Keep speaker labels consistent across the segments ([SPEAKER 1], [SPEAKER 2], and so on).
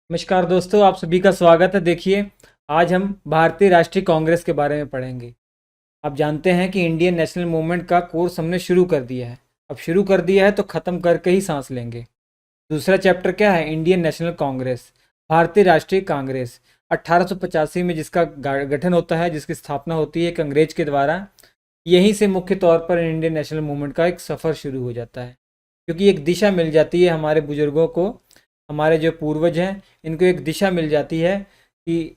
[SPEAKER 1] नमस्कार दोस्तों, आप सभी का स्वागत है। देखिए, आज हम भारतीय राष्ट्रीय कांग्रेस के बारे में पढ़ेंगे। आप जानते हैं कि इंडियन नेशनल मूवमेंट का कोर्स हमने शुरू कर दिया है। अब शुरू कर दिया है तो ख़त्म करके ही सांस लेंगे। दूसरा चैप्टर क्या है? इंडियन नेशनल कांग्रेस, भारतीय राष्ट्रीय कांग्रेस। 1885 में जिसका गठन होता है, जिसकी स्थापना होती है एक अंग्रेज के द्वारा। यहीं से मुख्य तौर पर इंडियन नेशनल मूवमेंट का एक सफ़र शुरू हो जाता है, क्योंकि एक दिशा मिल जाती है हमारे बुजुर्गों को। हमारे जो पूर्वज हैं, इनको एक दिशा मिल जाती है कि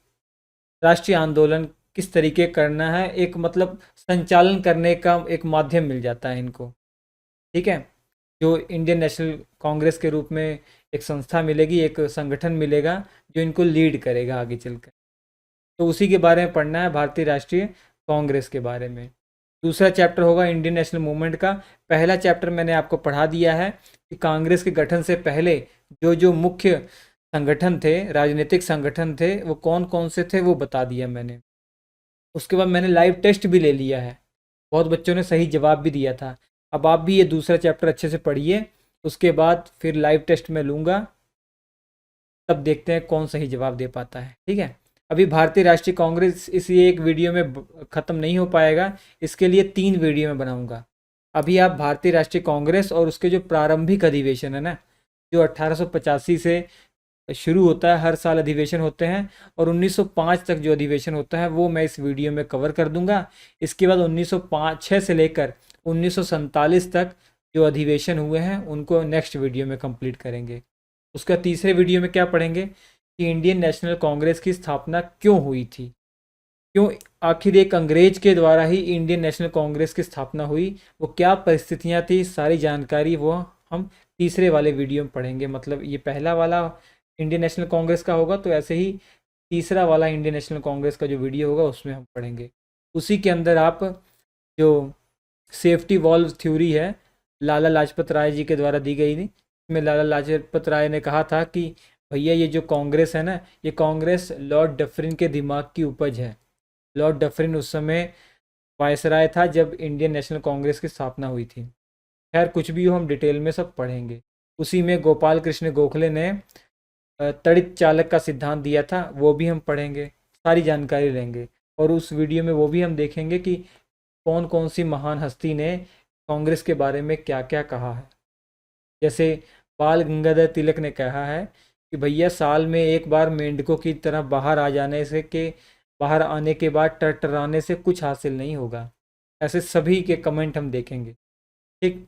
[SPEAKER 1] राष्ट्रीय आंदोलन किस तरीके करना है। एक मतलब संचालन करने का एक माध्यम मिल जाता है इनको। ठीक है, जो इंडियन नेशनल कांग्रेस के रूप में एक संस्था मिलेगी, एक संगठन मिलेगा जो इनको लीड करेगा आगे चलकर। तो उसी के बारे में पढ़ना है, भारतीय राष्ट्रीय कांग्रेस के बारे में। दूसरा चैप्टर होगा इंडियन नेशनल मूवमेंट का। पहला चैप्टर मैंने आपको पढ़ा दिया है कि कांग्रेस के गठन से पहले जो जो मुख्य संगठन थे, राजनीतिक संगठन थे, वो कौन कौन से थे वो बता दिया मैंने। उसके बाद मैंने लाइव टेस्ट भी ले लिया है, बहुत बच्चों ने सही जवाब भी दिया था। अब आप भी ये दूसरा चैप्टर अच्छे से पढ़िए, उसके बाद फिर लाइव टेस्ट में लूँगा, तब देखते हैं कौन सही जवाब दे पाता है। ठीक है, अभी भारतीय राष्ट्रीय कांग्रेस इसी एक वीडियो में ख़त्म नहीं हो पाएगा, इसके लिए 3 वीडियो में बनाऊंगा। अभी आप भारतीय राष्ट्रीय कांग्रेस और उसके जो प्रारंभिक अधिवेशन है ना, जो 1885 से शुरू होता है, हर साल अधिवेशन होते हैं, और 1905 तक जो अधिवेशन होता है वो मैं इस वीडियो में कवर कर दूंगा। इसके बाद 1905 से लेकर 1947 तक जो अधिवेशन हुए हैं उनको नेक्स्ट वीडियो में कंप्लीट करेंगे। उसका तीसरे वीडियो में क्या पढ़ेंगे कि इंडियन नेशनल कांग्रेस की स्थापना क्यों हुई थी, क्यों आखिर एक अंग्रेज के द्वारा ही इंडियन नेशनल कांग्रेस की स्थापना हुई, वो क्या परिस्थितियां थी, सारी जानकारी वो हम तीसरे वाले वीडियो में पढ़ेंगे। मतलब ये पहला वाला इंडियन नेशनल कांग्रेस का होगा, तो ऐसे ही तीसरा वाला इंडियन नेशनल कांग्रेस का जो वीडियो होगा उसमें हम पढ़ेंगे। उसी के अंदर आप जो सेफ्टी वॉल्व थ्योरी है, लाला लाजपत राय जी के द्वारा दी गई थी, इसमें लाला लाजपत राय ने कहा था कि भैया ये जो कांग्रेस है ना, ये कांग्रेस लॉर्ड डफरिन के दिमाग की उपज है। लॉर्ड डफरिन उस समय वायसराय था जब इंडियन नेशनल कांग्रेस की स्थापना हुई थी। खैर कुछ भी हो, हम डिटेल में सब पढ़ेंगे। उसी में गोपाल कृष्ण गोखले ने तड़ित चालक का सिद्धांत दिया था, वो भी हम पढ़ेंगे, सारी जानकारी लेंगे। और उस वीडियो में वो भी हम देखेंगे कि कौन कौन सी महान हस्ती ने कांग्रेस के बारे में क्या क्या कहा है। जैसे बाल गंगाधर तिलक ने कहा है कि भैया साल में एक बार मेंढकों की तरह बाहर आ जाने से के बाहर आने के बाद टरटराने से कुछ हासिल नहीं होगा। ऐसे सभी के कमेंट हम देखेंगे। ठीक,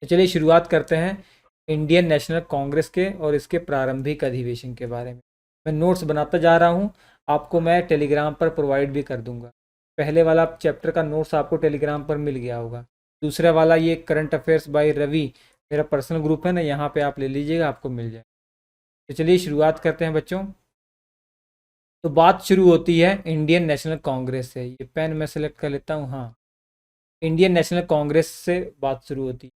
[SPEAKER 1] तो चलिए शुरुआत करते हैं इंडियन नेशनल कांग्रेस के और इसके प्रारंभिक अधिवेशन के बारे में। मैं नोट्स बनाता जा रहा हूँ, आपको मैं टेलीग्राम पर प्रोवाइड भी कर दूंगा। पहले वाला चैप्टर का नोट्स आपको टेलीग्राम पर मिल गया होगा। दूसरा वाला ये करंट अफेयर्स बाय रवि, मेरा पर्सनल ग्रुप है ना, यहाँ पे आप ले लीजिएगा, आपको मिल जाए। तो चलिए शुरुआत करते हैं बच्चों। तो बात शुरू होती है इंडियन नेशनल कांग्रेस से। ये पेन मैं सेलेक्ट कर लेता हूँ। हाँ, इंडियन नेशनल कांग्रेस से बात शुरू होती है।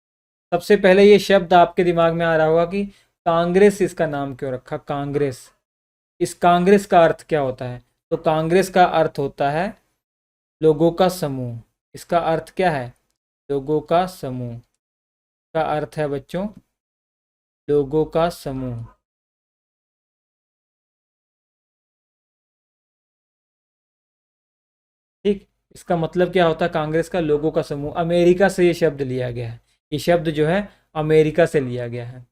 [SPEAKER 1] सबसे पहले ये शब्द आपके दिमाग में आ रहा होगा कि कांग्रेस इसका नाम क्यों रखा, कांग्रेस। इस कांग्रेस का अर्थ क्या होता है? तो कांग्रेस का अर्थ होता है लोगों का समूह। इसका अर्थ क्या है? लोगों का समूह का अर्थ है बच्चों लोगों का समूह। ठीक, इसका मतलब क्या होता है? कांग्रेस का लोगों का समूह। अमेरिका से ये शब्द लिया गया है, ये शब्द जो है अमेरिका से लिया गया है।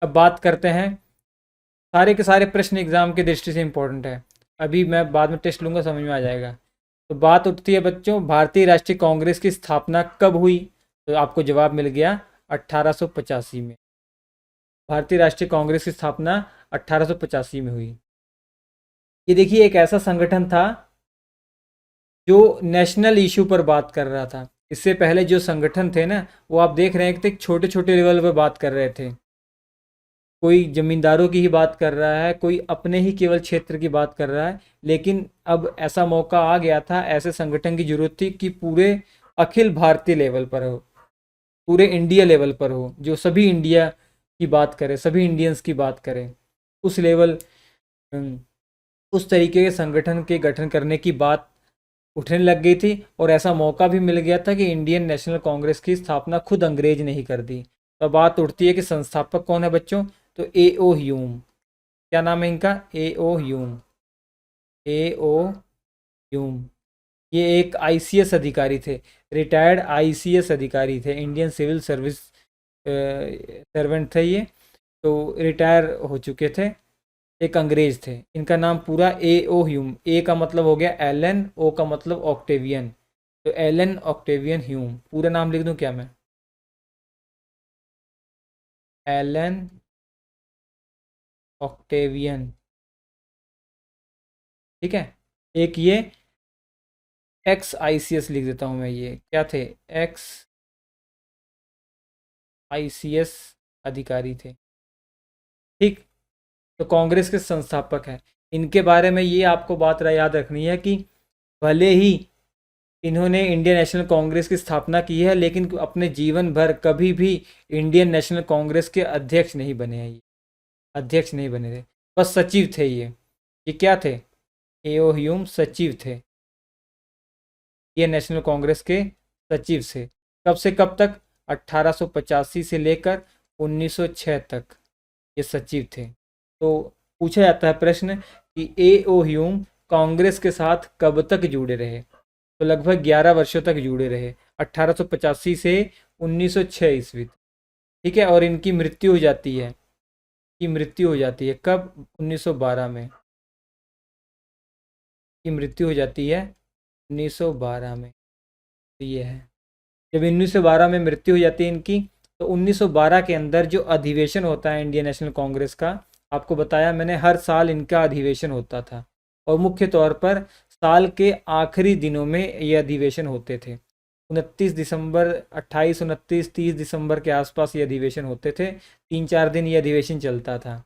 [SPEAKER 1] अब बात करते हैं, सारे के सारे प्रश्न एग्जाम की दृष्टि से इंपॉर्टेंट है। अभी मैं बाद में टेस्ट लूंगा, समझ में आ जाएगा। तो बात उठती है बच्चों, भारतीय राष्ट्रीय कांग्रेस की स्थापना कब हुई? तो आपको जवाब मिल गया 1885 में। भारतीय राष्ट्रीय कांग्रेस की स्थापना 1885 में हुई। ये देखिए, एक ऐसा संगठन था जो नेशनल इशू पर बात कर रहा था। इससे पहले जो संगठन थे ना, वो आप देख रहे हैं कि छोटे छोटे लेवल पर बात कर रहे थे। कोई जमींदारों की ही बात कर रहा है, कोई अपने ही केवल क्षेत्र की बात कर रहा है। लेकिन अब ऐसा मौका आ गया था, ऐसे संगठन की जरूरत थी कि पूरे अखिल भारतीय लेवल पर हो, पूरे इंडिया लेवल पर हो, जो सभी इंडिया की बात करे, सभी इंडियंस की बात करे। उस लेवल उस तरीके के संगठन के गठन करने की बात उठने लग गई थी। और ऐसा मौका भी मिल गया था कि इंडियन नेशनल कांग्रेस की स्थापना खुद अंग्रेज ने ही कर दी। तो बात उठती है कि संस्थापक कौन है बच्चों? तो ए ओ ह्यूम। क्या नाम है इनका? ए ओ ह्यूम। ए ओ ह्यूम। ये एक आईसीएस अधिकारी थे, रिटायर्ड आईसीएस अधिकारी थे, इंडियन सिविल सर्विस सर्वेंट थे ये। तो रिटायर हो चुके थे, एक अंग्रेज थे। इनका नाम पूरा ए ओ ह्यूम, ए का मतलब हो गया एलन, ओ का मतलब ऑक्टेवियन, तो एलन ऑक्टेवियन ह्यूम। पूरा नाम लिख दूं क्या मैं? एलन ऑक्टेवियन, ठीक है। एक ये एक्स आईसीएस लिख देता हूँ मैं, ये क्या थे? एक्स आईसीएस अधिकारी थे, ठीक। तो कांग्रेस के संस्थापक हैं। इनके बारे में ये आपको बात याद रखनी है कि भले ही इन्होंने इंडियन नेशनल कांग्रेस की स्थापना की है, लेकिन अपने जीवन भर कभी भी इंडियन नेशनल कांग्रेस के अध्यक्ष नहीं बने हैं ये, अध्यक्ष नहीं बने थे, बस सचिव थे ये क्या थे? एओ ह्यूम सचिव थे, इंडियन नेशनल कांग्रेस के सचिव थे। कब से कब तक? 1885 से लेकर 1906 तक ये सचिव थे। तो पूछा जाता है प्रश्न कि ए ओ ह्यूम कांग्रेस के साथ कब तक जुड़े रहे? तो लगभग 11 वर्षों तक जुड़े रहे, 1885 से 1906 ईस्वी, ठीक है। और इनकी मृत्यु हो जाती है, की मृत्यु हो जाती है कब? 1912 में, की मृत्यु हो जाती है 1912 में। तो ये है, जब 1912 में मृत्यु हो जाती है इनकी, तो 1912 के अंदर जो अधिवेशन होता है इंडियन नेशनल कांग्रेस का, आपको बताया मैंने हर साल इनका अधिवेशन होता था, और मुख्य तौर पर साल के आखिरी दिनों में ये अधिवेशन होते थे। 29 दिसंबर, 28, 29, 30 दिसंबर के आसपास ये अधिवेशन होते थे, 3-4 दिन ये अधिवेशन चलता था।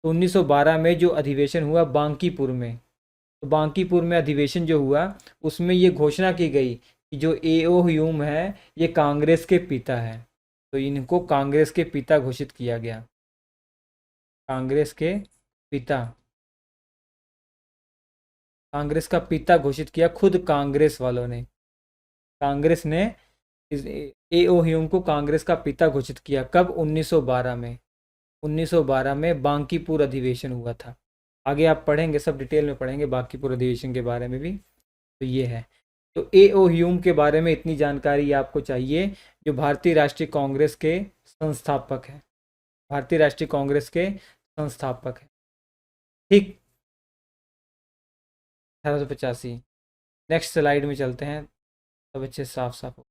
[SPEAKER 1] तो 1912 में जो अधिवेशन हुआ बांकीपुर में, तो बांकीपुर में अधिवेशन जो हुआ, उसमें ये घोषणा की गई कि जो एओ ह्यूम है ये कांग्रेस के पिता है। तो इनको कांग्रेस के पिता घोषित किया गया, कांग्रेस के पिता, कांग्रेस का पिता घोषित किया खुद कांग्रेस वालों ने। कांग्रेस ने इस एओ ह्यूम को कांग्रेस का पिता घोषित किया कब? 1912 में, 1912 में बांकीपुर अधिवेशन हुआ था। आगे आप पढ़ेंगे, सब डिटेल में पढ़ेंगे बांकीपुर अधिवेशन के बारे में भी। तो ये है, तो एओ ह्यूम के बारे में इतनी जानकारी आपको चाहिए, जो भारतीय राष्ट्रीय कांग्रेस के संस्थापक हैं, भारतीय राष्ट्रीय कांग्रेस के संस्थापक हैं, ठीक। 1885। नेक्स्ट स्लाइड में चलते हैं, सब अच्छे साफ साफ हो।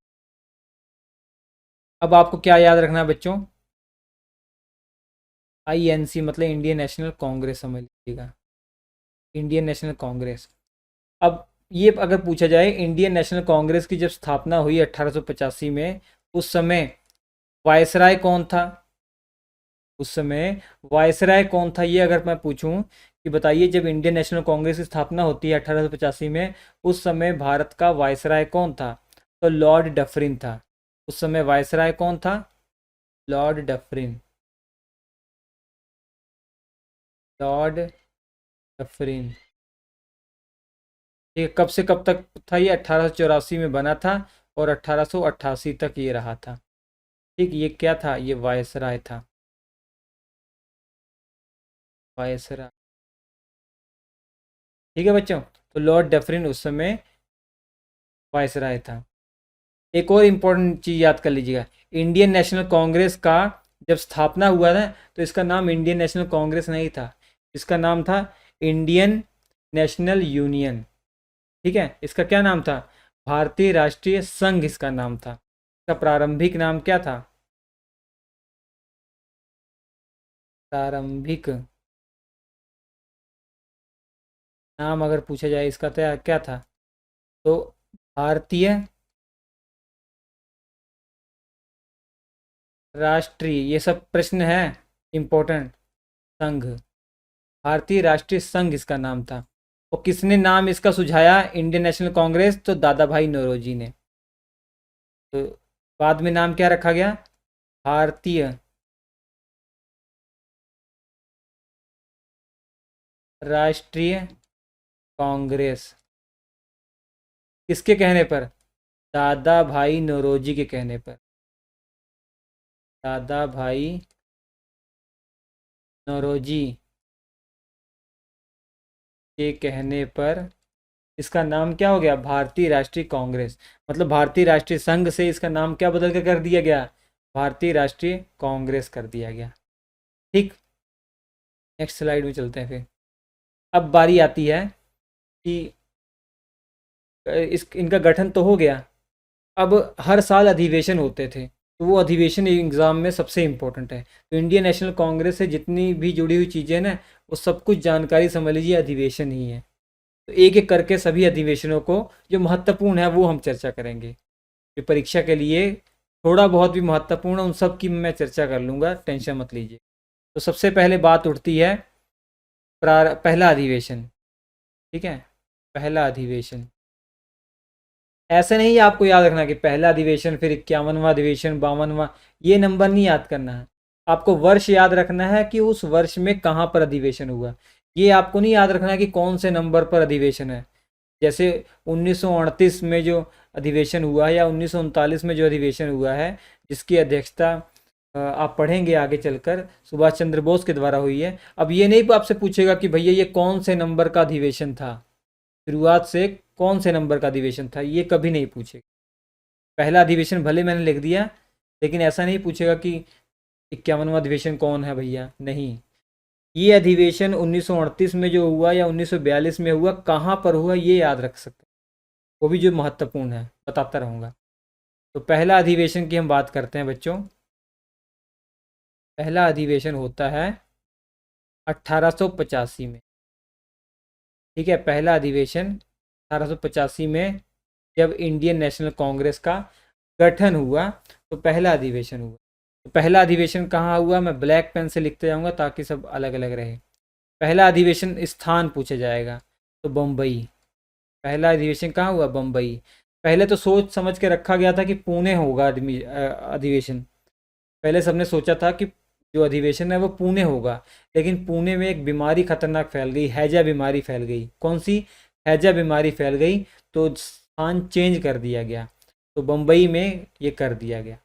[SPEAKER 1] अब आपको क्या याद रखना है बच्चों? आईएनसी मतलब इंडियन नेशनल कांग्रेस, समझ लीजिएगा, इंडियन नेशनल कांग्रेस। अब ये अगर पूछा जाए इंडियन नेशनल कांग्रेस की जब स्थापना हुई 1885 में, उस समय वायसराय कौन था? उस समय वायसराय कौन था, ये अगर मैं पूछूं कि बताइए जब इंडियन नेशनल कांग्रेस की स्थापना होती है 1885 में, उस समय भारत का वायसराय कौन था? तो लॉर्ड डफरिन था। उस समय वायसराय कौन था? Lord Dufferin, Lord Dufferin. ये कब से कब तक था? ये 1884 में बना था, और 1888 तक ये रहा था, ठीक। ये क्या था? ये वायसराय था, वायसराय, ठीक है बच्चों। तो लॉर्ड डफरिन उस समय वायसराय था। एक और इम्पोर्टेंट चीज़ याद कर लीजिएगा, इंडियन नेशनल कांग्रेस का जब स्थापना हुआ था, तो इसका नाम इंडियन नेशनल कांग्रेस नहीं था, इसका नाम था इंडियन नेशनल यूनियन, ठीक है। इसका क्या नाम था? भारतीय राष्ट्रीय संघ इसका नाम था। इसका प्रारंभिक नाम क्या था? प्रारंभिक नाम अगर पूछा जाए इसका तो क्या था? तो भारतीय राष्ट्रीय, ये सब प्रश्न है इम्पोर्टेंट, संघ, भारतीय राष्ट्रीय संघ इसका नाम था। और किसने नाम इसका सुझाया इंडियन नेशनल कांग्रेस? तो दादा भाई नौरोजी ने। तो बाद में नाम क्या रखा गया? भारतीय राष्ट्रीय कांग्रेस। किसके कहने पर? दादा भाई नौरोजी के कहने पर, दादा भाई नौरोजी के कहने पर इसका नाम क्या हो गया, भारतीय राष्ट्रीय कांग्रेस। मतलब भारतीय राष्ट्रीय संघ से इसका नाम क्या बदल कर दिया गया, भारतीय राष्ट्रीय कांग्रेस कर दिया गया। ठीक, नेक्स्ट स्लाइड में चलते हैं फिर। अब बारी आती है कि इस इनका गठन तो हो गया, अब हर साल अधिवेशन होते थे, तो वो अधिवेशन एग्ज़ाम में सबसे इम्पोर्टेंट है। तो इंडियन नेशनल कांग्रेस से जितनी भी जुड़ी हुई चीज़ें ना, वो सब कुछ जानकारी समझ लीजिए अधिवेशन ही है। तो एक एक करके सभी अधिवेशनों को जो महत्वपूर्ण है वो हम चर्चा करेंगे। जो परीक्षा के लिए थोड़ा बहुत भी महत्वपूर्ण है उन सब की मैं चर्चा कर लूँगा, टेंशन मत लीजिए। तो सबसे पहले बात उठती है पहला अधिवेशन। ठीक है, पहला अधिवेशन ऐसे नहीं आपको याद रखना कि पहला अधिवेशन फिर 51वां अधिवेशन 52वां, ये नंबर नहीं याद करना है। आपको वर्ष याद रखना है कि उस वर्ष में कहाँ पर अधिवेशन हुआ। ये आपको नहीं याद रखना कि कौन से नंबर पर अधिवेशन है। जैसे 1938 में जो अधिवेशन हुआ है या 1939 में जो अधिवेशन हुआ है, जिसकी अध्यक्षता आप पढ़ेंगे आगे चलकर, सुभाष चंद्र बोस के द्वारा हुई है। अब ये नहीं आपसे पूछेगा कि भैया ये कौन से नंबर का अधिवेशन था, शुरुआत से कौन से नंबर का अधिवेशन था, ये कभी नहीं पूछेगा। पहला अधिवेशन भले मैंने लिख दिया, लेकिन ऐसा नहीं पूछेगा कि 51वां अधिवेशन कौन है भैया, नहीं। ये अधिवेशन 1938 में जो हुआ या 1942 में हुआ, कहाँ पर हुआ, ये याद रख सकते हैं। वो भी जो महत्वपूर्ण है बताता रहूँगा। तो पहला अधिवेशन की हम बात करते हैं बच्चों। पहला अधिवेशन होता है 1885 में। ठीक है, पहला अधिवेशन 1885 में जब इंडियन नेशनल कांग्रेस का गठन हुआ, तो पहला अधिवेशन हुआ। तो पहला अधिवेशन कहाँ हुआ, मैं ब्लैक पेन से लिखते जाऊँगा ताकि सब अलग अलग रहे। पहला अधिवेशन स्थान पूछा जाएगा, तो बम्बई। पहला अधिवेशन कहाँ हुआ, बम्बई। पहले तो सोच समझ के रखा गया था कि पुणे होगा अधिवेशन। पहले सबने सोचा था कि जो अधिवेशन है वो पुणे होगा, लेकिन पुणे में एक बीमारी खतरनाक फैल गई, हैजा बीमारी फैल गई। कौन सी, हैजा बीमारी फैल गई, तो स्थान चेंज कर दिया गया। तो बम्बई में ये कर दिया गया,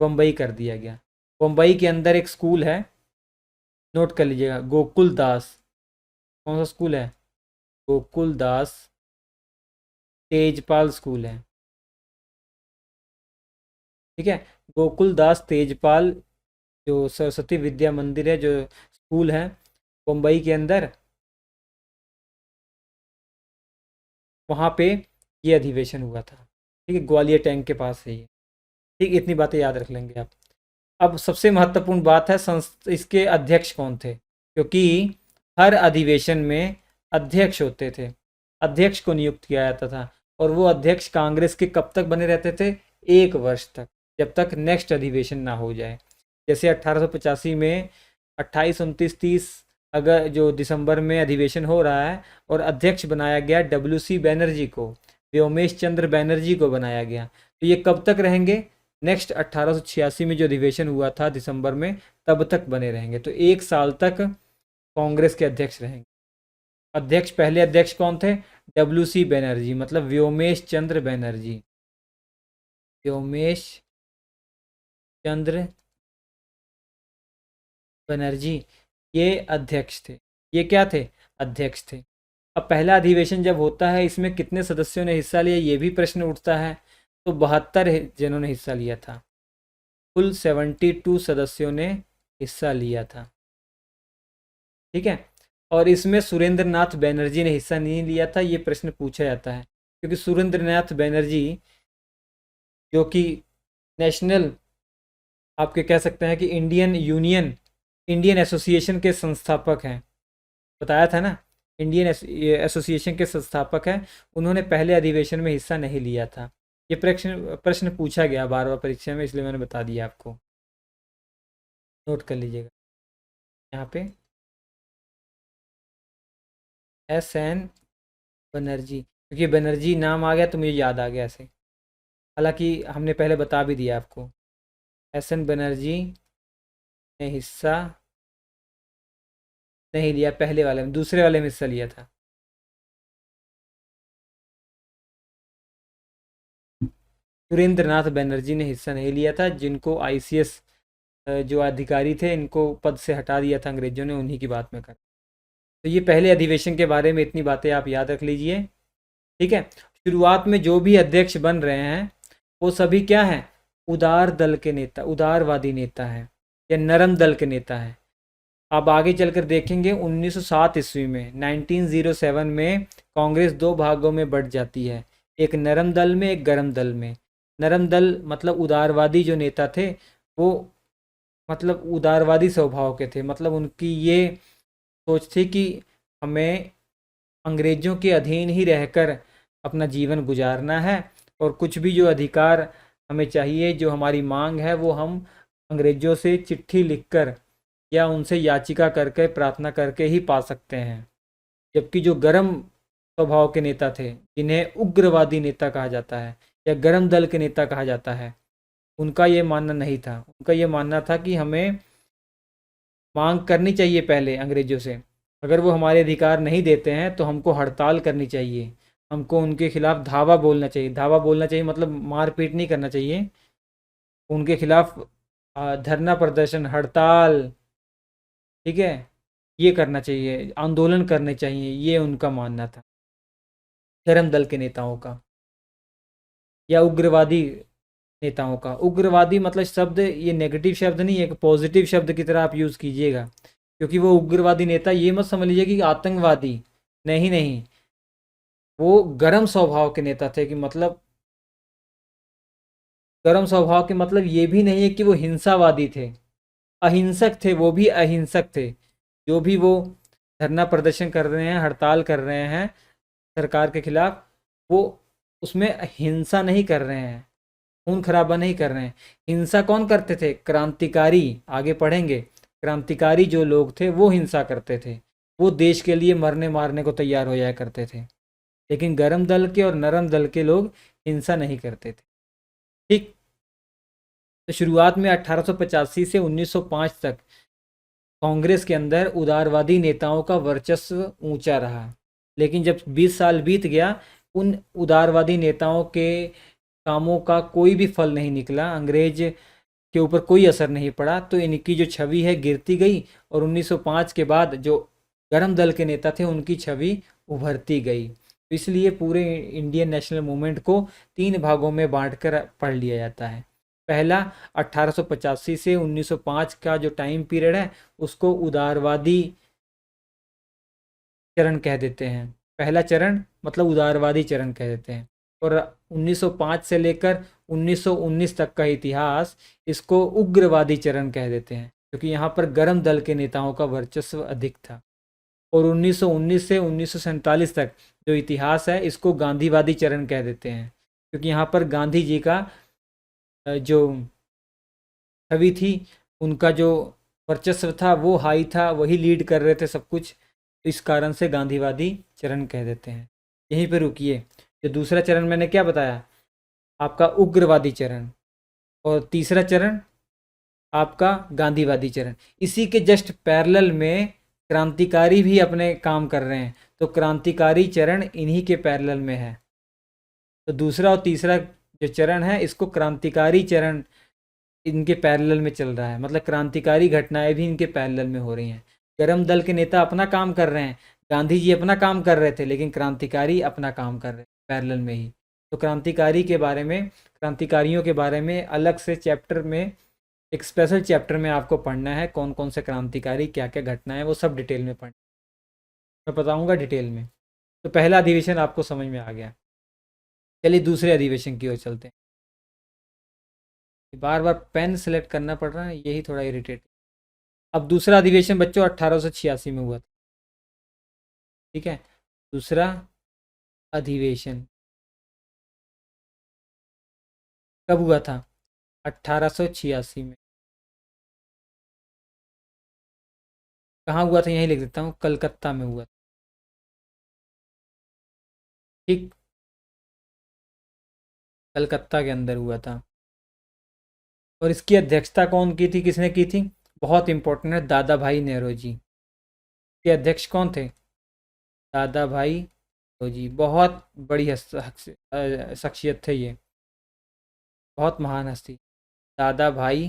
[SPEAKER 1] बम्बई कर दिया गया। बम्बई के अंदर एक स्कूल है, नोट कर लीजिएगा, गोकुल दास। कौन सा स्कूल है, गोकुल दास तेजपाल स्कूल है। ठीक है, गोकुल दास तेजपाल जो सरस्वती विद्या मंदिर है, जो स्कूल है मुंबई के अंदर, वहाँ पे ये अधिवेशन हुआ था। ठीक है, ग्वालियर टैंक के पास है ये। ठीक, इतनी बातें याद रख लेंगे आप। अब सबसे महत्वपूर्ण बात है इसके अध्यक्ष कौन थे, क्योंकि हर अधिवेशन में अध्यक्ष होते थे, अध्यक्ष को नियुक्त किया जाता था। और वो अध्यक्ष कांग्रेस के कब तक बने रहते थे, 1 वर्ष तक, जब तक नेक्स्ट अधिवेशन ना हो जाए। जैसे 1885 में 28, 29, 30 अगर जो दिसंबर में अधिवेशन हो रहा है, और अध्यक्ष बनाया गया WC बैनर्जी को, व्योमेश चंद्र बैनर्जी को बनाया गया। तो ये कब तक रहेंगे, नेक्स्ट 1886 में जो अधिवेशन हुआ था दिसंबर में, तब तक बने रहेंगे। तो 1 साल तक कांग्रेस के अध्यक्ष रहेंगे। अध्यक्ष, पहले अध्यक्ष कौन थे, WC बैनर्जी, मतलब व्योमेश चंद्र बैनर्जी, व्योमेश चंद्र बनर्जी, ये अध्यक्ष थे। ये क्या थे, अध्यक्ष थे। अब पहला अधिवेशन जब होता है, इसमें कितने सदस्यों ने हिस्सा लिया, ये भी प्रश्न उठता है। तो 72 जिन्होंने हिस्सा लिया था, कुल 72 सदस्यों ने हिस्सा लिया था। ठीक है, और इसमें सुरेंद्र नाथ बैनर्जी ने हिस्सा नहीं लिया था, ये प्रश्न पूछा जाता है, क्योंकि सुरेंद्र नाथ बैनर्जी जो कि नेशनल, आपके कह सकते हैं कि इंडियन एसोसिएशन के संस्थापक हैं, बताया था ना, इंडियन एसोसिएशन के संस्थापक हैं। उन्होंने पहले अधिवेशन में हिस्सा नहीं लिया था। ये प्रश्न पूछा गया बार बार परीक्षा में, इसलिए मैंने बता दिया आपको, नोट कर लीजिएगा यहाँ पे। SN बनर्जी, क्योंकि बनर्जी नाम आ गया तो मुझे याद आ गया ऐसे, हालांकि हमने पहले बता भी दिया आपको। SN बनर्जी ने हिस्सा नहीं लिया पहले वाले में, दूसरे वाले में हिस्सा लिया था। सुरेंद्र नाथ बनर्जी ने हिस्सा नहीं लिया था, जिनको ICS जो अधिकारी थे, इनको पद से हटा दिया था अंग्रेजों ने, उन्हीं की बात में कर। तो ये पहले अधिवेशन के बारे में इतनी बातें आप याद रख लीजिए। ठीक है। शुरुआत में जो भी अध्यक्ष बन रहे हैं वो सभी क्या हैं, उदार दल के नेता, उदारवादी नेता हैं या नरम दल के नेता हैं। अब आगे चलकर देखेंगे 1907 ईस्वी में 1907 में कांग्रेस दो भागों में बंट जाती है, एक नरम दल में, एक गरम दल में। नरम दल मतलब उदारवादी जो नेता थे वो मतलब उदारवादी स्वभाव के थे, मतलब उनकी ये सोच थी कि हमें अंग्रेज़ों के अधीन ही रहकर अपना जीवन गुजारना है और कुछ भी जो अधिकार हमें चाहिए, जो हमारी मांग है, वो हम अंग्रेज़ों से चिट्ठी लिखकर या उनसे याचिका करके प्रार्थना करके ही पा सकते हैं। जबकि जो गरम स्वभाव के नेता थे, जिन्हें उग्रवादी नेता कहा जाता है या गरम दल के नेता कहा जाता है, उनका ये मानना नहीं था। उनका ये मानना था कि हमें मांग करनी चाहिए पहले अंग्रेज़ों से, अगर वो हमारे अधिकार नहीं देते हैं तो हमको हड़ताल करनी चाहिए, हमको उनके खिलाफ धावा बोलना चाहिए। धावा बोलना चाहिए मतलब मारपीट नहीं करना चाहिए, उनके खिलाफ धरना प्रदर्शन, हड़ताल, ठीक है, ये करना चाहिए, आंदोलन करने चाहिए, ये उनका मानना था गरम दल के नेताओं का या उग्रवादी नेताओं का। उग्रवादी मतलब शब्द ये नेगेटिव शब्द नहीं है, एक पॉजिटिव शब्द की तरह आप यूज़ कीजिएगा, क्योंकि वो उग्रवादी नेता ये मत समझ लीजिए कि आतंकवादी, नहीं नहीं, वो गरम स्वभाव के नेता थे। कि मतलब गरम स्वभाव के मतलब ये भी नहीं है कि वो हिंसावादी थे, अहिंसक थे, वो भी अहिंसक थे। जो भी वो धरना प्रदर्शन कर रहे हैं, हड़ताल कर रहे हैं सरकार के खिलाफ, वो उसमें हिंसा नहीं कर रहे हैं, खून खराबा नहीं कर रहे हैं। हिंसा कौन करते थे, क्रांतिकारी, आगे पढ़ेंगे, क्रांतिकारी जो लोग थे वो हिंसा करते थे, वो देश के लिए मरने मारने को तैयार हो जाया करते थे। लेकिन गरम दल के और नरम दल के लोग हिंसा नहीं करते थे। ठीक। तो शुरुआत में 1885 से 1905 तक कांग्रेस के अंदर उदारवादी नेताओं का वर्चस्व ऊंचा रहा। लेकिन जब 20 साल बीत गया, उन उदारवादी नेताओं के कामों का कोई भी फल नहीं निकला, अंग्रेज के ऊपर कोई असर नहीं पड़ा, तो इनकी जो छवि है गिरती गई और 1905 के बाद जो गरम दल के नेता थे उनकी छवि उभरती गई। तो इसलिए पूरे इंडियन नेशनल मूवमेंट को तीन भागों में बांटकर पढ़ लिया जाता है। पहला 1885 से 1905 का जो टाइम पीरियड है उसको उदारवादी चरण कह देते हैं। पहला चरण मतलब उदारवादी चरण कह देते हैं। और 1905 से लेकर 1919 तक का इतिहास इसको उग्रवादी चरण कह देते हैं, क्योंकि यहाँ पर गरम दल के नेताओं का वर्चस्व अधिक था। और 1919 से 1947 तक जो इतिहास है इसको गांधीवादी चरण कह देते हैं, क्योंकि यहाँ पर गांधी जी का जो छवि थी, उनका जो वर्चस्व था वो हाई था, वही लीड कर रहे थे सब कुछ, इस कारण से गांधीवादी चरण कह देते हैं। यहीं पे रुकिए। जो दूसरा चरण मैंने क्या बताया, आपका उग्रवादी चरण, और तीसरा चरण आपका गांधीवादी चरण। इसी के जस्ट पैरेलल में क्रांतिकारी भी अपने काम कर रहे हैं, तो क्रांतिकारी चरण इन्हीं के पैरेलल में है। तो दूसरा और तीसरा जो चरण है इसको क्रांतिकारी चरण इनके पैरेलल में चल रहा है, मतलब क्रांतिकारी घटनाएं भी इनके पैरेलल में हो रही हैं। गरम दल के नेता अपना काम कर रहे हैं, गांधी जी अपना काम कर रहे थे, लेकिन क्रांतिकारी अपना काम कर रहे हैं पैरेलल में ही। तो क्रांतिकारी के बारे में, क्रांतिकारियों के बारे में अलग से चैप्टर में, एक स्पेशल चैप्टर में आपको पढ़ना है, कौन कौन से क्रांतिकारी, क्या क्या घटना है, वो सब डिटेल में पढ़ना, मैं बताऊँगा डिटेल में। तो पहला अधिवेशन आपको समझ में आ गया। चलिए दूसरे अधिवेशन की ओर चलते हैं। बार बार पेन सेलेक्ट करना पड़ रहा है, यही थोड़ा इरिटेट। अब दूसरा अधिवेशन बच्चों 1886 में हुआ था। ठीक है। दूसरा अधिवेशन कब हुआ था, 1886 में। कहाँ हुआ था, यहीं लिख देता हूँ, कलकत्ता में हुआ था। ठीक, कलकत्ता के अंदर हुआ था। और इसकी अध्यक्षता कौन की थी, किसने की थी, बहुत इंपॉर्टेंट है, दादा भाई नेहरू जी के अध्यक्ष कौन थे, दादा भाई नेहरू जी। बहुत बड़ी शख्सियत थे ये, बहुत महान हस्ती, दादा भाई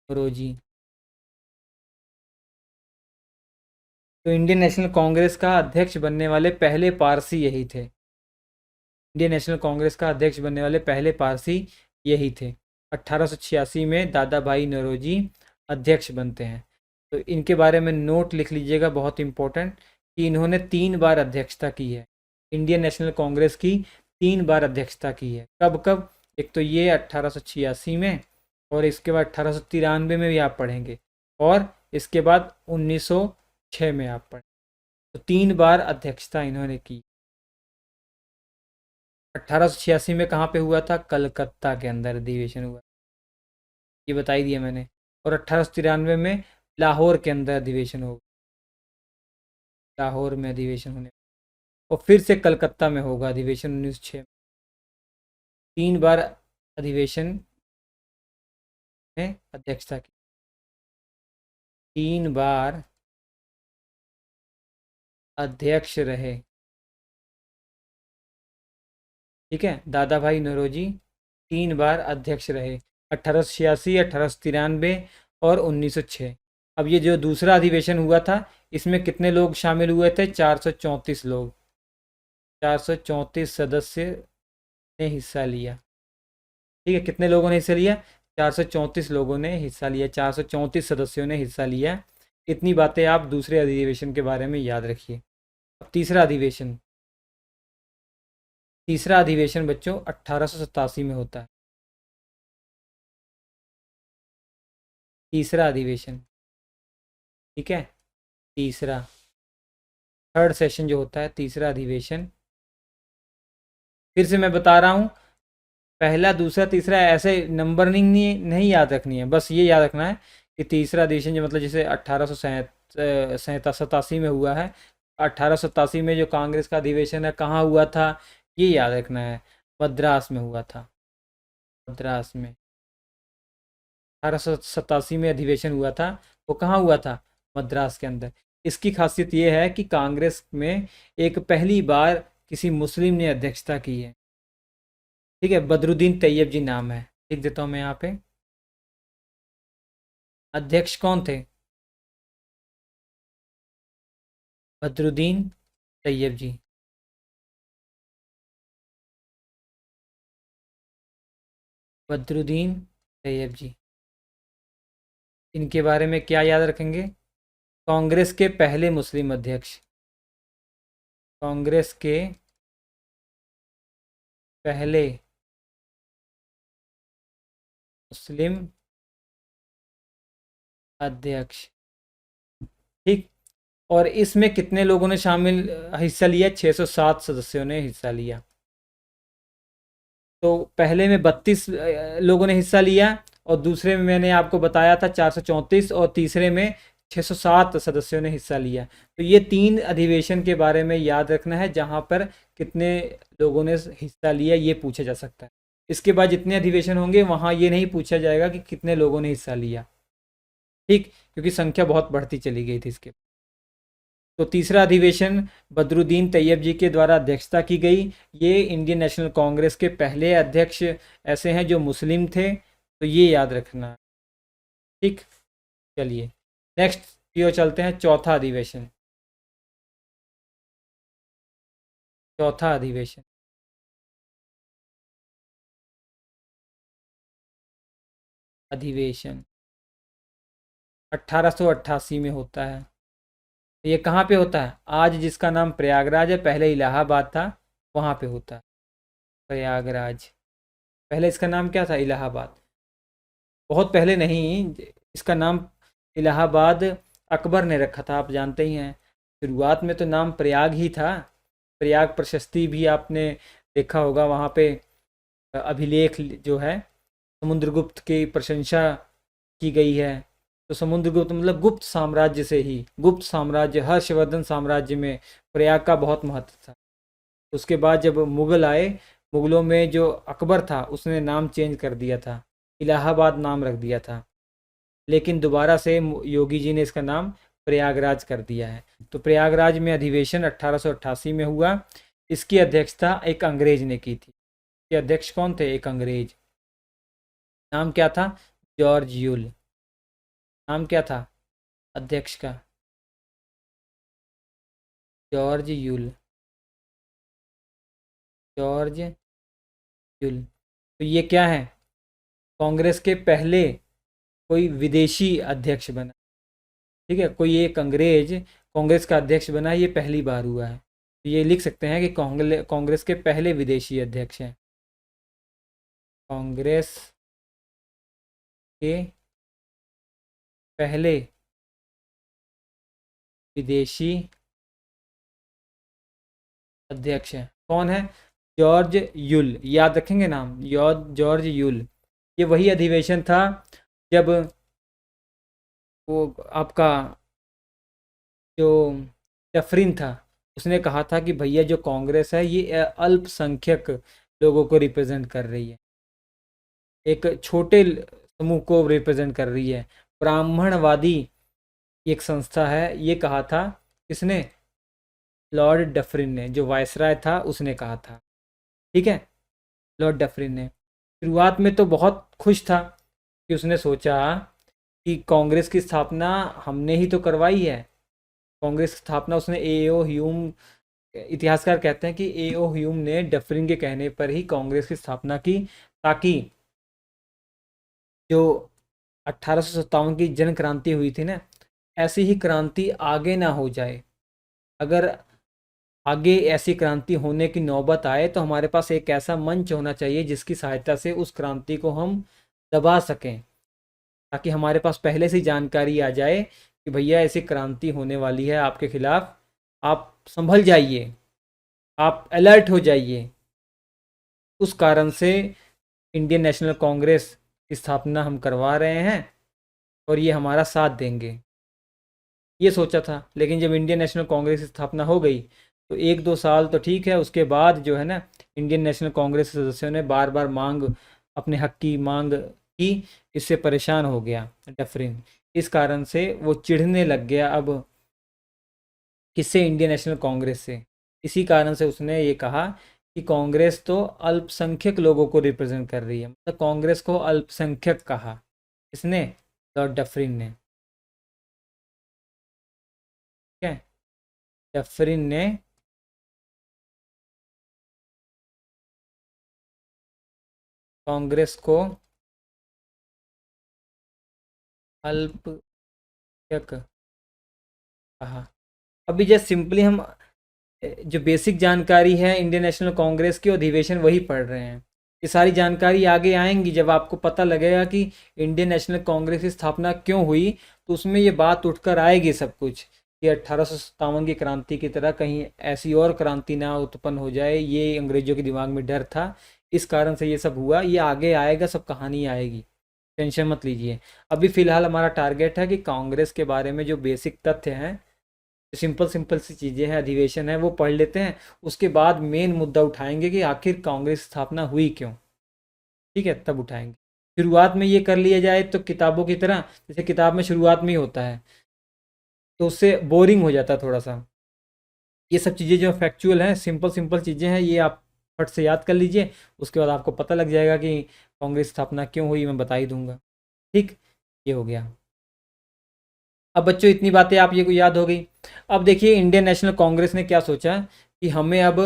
[SPEAKER 1] नेहरू जी। तो इंडियन नेशनल कांग्रेस का अध्यक्ष बनने वाले पहले पारसी यही थे। इंडियन नेशनल कांग्रेस का अध्यक्ष बनने वाले पहले पारसी यही थे। 1886 में दादा भाई नौरोजी अध्यक्ष बनते हैं। तो इनके बारे में नोट लिख लीजिएगा, बहुत इंपॉर्टेंट, कि इन्होंने 3 बार अध्यक्षता की है। इंडियन नेशनल कांग्रेस की 3 बार अध्यक्षता की है। कब कब? एक तो ये 1886 में, और इसके बाद 1893 में भी आप पढ़ेंगे, और इसके बाद 1906 में आप पढ़ेंगे। तो 3 बार अध्यक्षता इन्होंने की। 1886 में कहाँ पे हुआ था? कलकत्ता के अंदर अधिवेशन हुआ, ये बता ही दिया मैंने। और 1893 में लाहौर के अंदर अधिवेशन होगा, लाहौर में अधिवेशन होने, और फिर से कलकत्ता में होगा अधिवेशन 1906 में। 3 बार अधिवेशन में अध्यक्षता की, 3 बार अध्यक्ष रहे। ठीक है, दादा भाई नौरोजी 3 बार अध्यक्ष रहे, 1886, 1893 और 1906। अब ये जो दूसरा अधिवेशन हुआ था, इसमें कितने लोग शामिल हुए थे? 434 लोग, 434 सदस्य ने हिस्सा लिया। ठीक है, कितने लोगों ने हिस्सा लिया? 434 लोगों ने हिस्सा लिया, 434 सदस्यों ने हिस्सा लिया। इतनी बातें आप दूसरे अधिवेशन के बारे में याद रखिए। अब तीसरा अधिवेशन, तीसरा अधिवेशन बच्चों 1887 में होता है। तीसरा अधिवेशन, ठीक है, तीसरा, थर्ड सेशन जो होता है, तीसरा अधिवेशन। फिर से मैं बता रहा हूँ, पहला, दूसरा, तीसरा ऐसे नंबरिंग नहीं याद रखनी है, बस ये याद रखना है कि तीसरा अधिवेशन जो मतलब जैसे 1887 में हुआ है, 1887 में जो कांग्रेस का अधिवेशन है कहाँ हुआ था, ये याद रखना है। मद्रास में हुआ था, मद्रास में 1887 में अधिवेशन हुआ था। वो कहाँ हुआ था? मद्रास के अंदर। इसकी खासियत ये है कि कांग्रेस में एक पहली बार किसी मुस्लिम ने अध्यक्षता की है। ठीक है, बदरुद्दीन तैयब जी नाम है, लिख देता हूँ मैं यहाँ पे। अध्यक्ष कौन थे? बदरुद्दीन तैयब जी। बदरुद्दीन तैयब जी, इनके बारे में क्या याद रखेंगे? कांग्रेस के पहले मुस्लिम अध्यक्ष, कांग्रेस के पहले मुस्लिम अध्यक्ष। ठीक, और इसमें कितने लोगों ने शामिल हिस्सा लिया? 607 सदस्यों ने हिस्सा लिया। तो पहले में 32 लोगों ने हिस्सा लिया, और दूसरे में मैंने आपको बताया था 434, और तीसरे में 607 सदस्यों ने हिस्सा लिया। तो ये 3 अधिवेशन के बारे में याद रखना है, जहाँ पर कितने लोगों ने हिस्सा लिया ये पूछा जा सकता है। इसके बाद जितने अधिवेशन होंगे वहाँ ये नहीं पूछा जाएगा कि कितने लोगों ने हिस्सा लिया। ठीक, क्योंकि संख्या बहुत बढ़ती चली गई थी इसके। तो तीसरा अधिवेशन बदरुद्दीन तैयब जी के द्वारा अध्यक्षता की गई। ये इंडियन नेशनल कांग्रेस के पहले अध्यक्ष ऐसे हैं जो मुस्लिम थे, तो ये याद रखना। ठीक, चलिए नेक्स्ट की ओर चलते हैं। चौथा अधिवेशन, चौथा अधिवेशन, अधिवेशन 1888 में होता है। ये कहाँ पे होता है? आज जिसका नाम प्रयागराज है, पहले इलाहाबाद था, वहाँ पे होता है प्रयागराज। पहले इसका नाम क्या था? इलाहाबाद। बहुत पहले नहीं, इसका नाम इलाहाबाद अकबर ने रखा था, आप जानते ही हैं। शुरुआत में तो नाम प्रयाग ही था। प्रयाग प्रशस्ति भी आपने देखा होगा, वहाँ पे अभिलेख जो है समुद्रगुप्त की प्रशंसा की गई है। तो समुद्रगुप्त मतलब गुप्त साम्राज्य से ही, गुप्त साम्राज्य, हर्षवर्धन साम्राज्य में प्रयाग का बहुत महत्व था। उसके बाद जब मुग़ल आए, मुग़लों में जो अकबर था उसने नाम चेंज कर दिया था, इलाहाबाद नाम रख दिया था, लेकिन दोबारा से योगी जी ने इसका नाम प्रयागराज कर दिया है। तो प्रयागराज में अधिवेशन 1888 में हुआ। इसकी अध्यक्षता एक अंग्रेज ने की थी। ये अध्यक्ष कौन थे? एक अंग्रेज। नाम क्या था? George Yule. नाम क्या था अध्यक्ष का? George Yule, George Yule. तो ये क्या है? कांग्रेस के पहले कोई विदेशी अध्यक्ष बना। ठीक है, कोई एक अंग्रेज कांग्रेस का अध्यक्ष बना, ये पहली बार हुआ है। तो ये लिख सकते हैं कि कांग्रेस के पहले विदेशी अध्यक्ष हैं। कांग्रेस के पहले विदेशी अध्यक्ष हैं। कौन है? जॉर्ज यूल, याद रखेंगे नाम, जॉर्ज यूल। ये वही अधिवेशन था जब वो आपका जो डफरिन था, उसने कहा था कि भैया जो कांग्रेस है ये अल्पसंख्यक लोगों को रिप्रेजेंट कर रही है, एक छोटे समूह को रिप्रेजेंट कर रही है, ब्राह्मणवादी एक संस्था है। ये कहा था किसने? लॉर्ड डफरिन ने, जो वायसराय था उसने कहा था। ठीक है, लॉर्ड डफरिन ने। शुरुआत में तो बहुत खुश था कि उसने सोचा कि कांग्रेस की स्थापना हमने ही तो करवाई है। कांग्रेस की स्थापना उसने एओ ह्यूम, इतिहासकार कहते हैं कि एओ ह्यूम ने डफरिन के कहने पर ही कांग्रेस की स्थापना की, ताकि जो 1857 की जन क्रांति हुई थी ना, ऐसी ही क्रांति आगे ना हो जाए। अगर आगे ऐसी क्रांति होने की नौबत आए तो हमारे पास एक ऐसा मंच होना चाहिए जिसकी सहायता से उस क्रांति को हम दबा सकें, ताकि हमारे पास पहले से जानकारी आ जाए कि भैया ऐसी क्रांति होने वाली है आपके खिलाफ, आप संभल जाइए, आप अलर्ट हो जाइए। उस कारण से इंडियन नेशनल कांग्रेस की स्थापना हम करवा रहे हैं और ये हमारा साथ देंगे, ये सोचा था। लेकिन जब इंडियन नेशनल कांग्रेस की स्थापना हो गई तो एक दो साल तो ठीक है, उसके बाद जो है ना, इंडियन नेशनल कांग्रेस के सदस्यों ने बार बार मांग, अपने हक की मांग की। इससे परेशान हो गया डफरिन, इस कारण से वो चिढ़ने लग गया अब किससे? इंडियन नेशनल कांग्रेस से। इसी कारण से उसने ये कहा कि कांग्रेस तो अल्पसंख्यक लोगों को रिप्रेजेंट कर रही है, मतलब कांग्रेस को अल्पसंख्यक कहा। किसने? लॉर्ड डफरिन ने। ठीक है, डफरिन ने कांग्रेस को अल्पसंख्यक कहा। अभी जैसे सिंपली हम जो बेसिक जानकारी है इंडियन नेशनल कांग्रेस की अधिवेशन वही पढ़ रहे हैं। ये सारी जानकारी आगे आएंगी जब आपको पता लगेगा कि इंडियन नेशनल कांग्रेस की स्थापना क्यों हुई, तो उसमें ये बात उठकर आएगी सब कुछ कि 1857 की क्रांति की तरह कहीं ऐसी और क्रांति ना उत्पन्न हो जाए, ये अंग्रेजों के दिमाग में डर था, इस कारण से ये सब हुआ। ये आगे आएगा, सब कहानी आएगी, टेंशन मत लीजिए। अभी फ़िलहाल हमारा टारगेट है कि कांग्रेस के बारे में जो बेसिक तथ्य हैं, सिंपल सिंपल सी चीज़ें हैं, अधिवेशन है, वो पढ़ लेते हैं। उसके बाद मेन मुद्दा उठाएंगे कि आखिर कांग्रेस स्थापना हुई क्यों। ठीक है, तब उठाएंगे। शुरुआत में ये कर लिया जाए तो किताबों की तरह, जैसे किताब में शुरुआत में ही होता है, तो उससे बोरिंग हो जाता है थोड़ा सा। ये सब चीज़ें जो फैक्चुअल हैं, सिंपल सिंपल चीज़ें हैं, ये आप फट से याद कर लीजिए। उसके बाद आपको पता लग जाएगा कि कांग्रेस स्थापना क्यों हुई, मैं बता ही दूंगा। ठीक, ये हो गया। अब बच्चों इतनी बातें आप ये को याद हो गई। अब देखिए इंडियन नेशनल कांग्रेस ने क्या सोचा कि हमें अब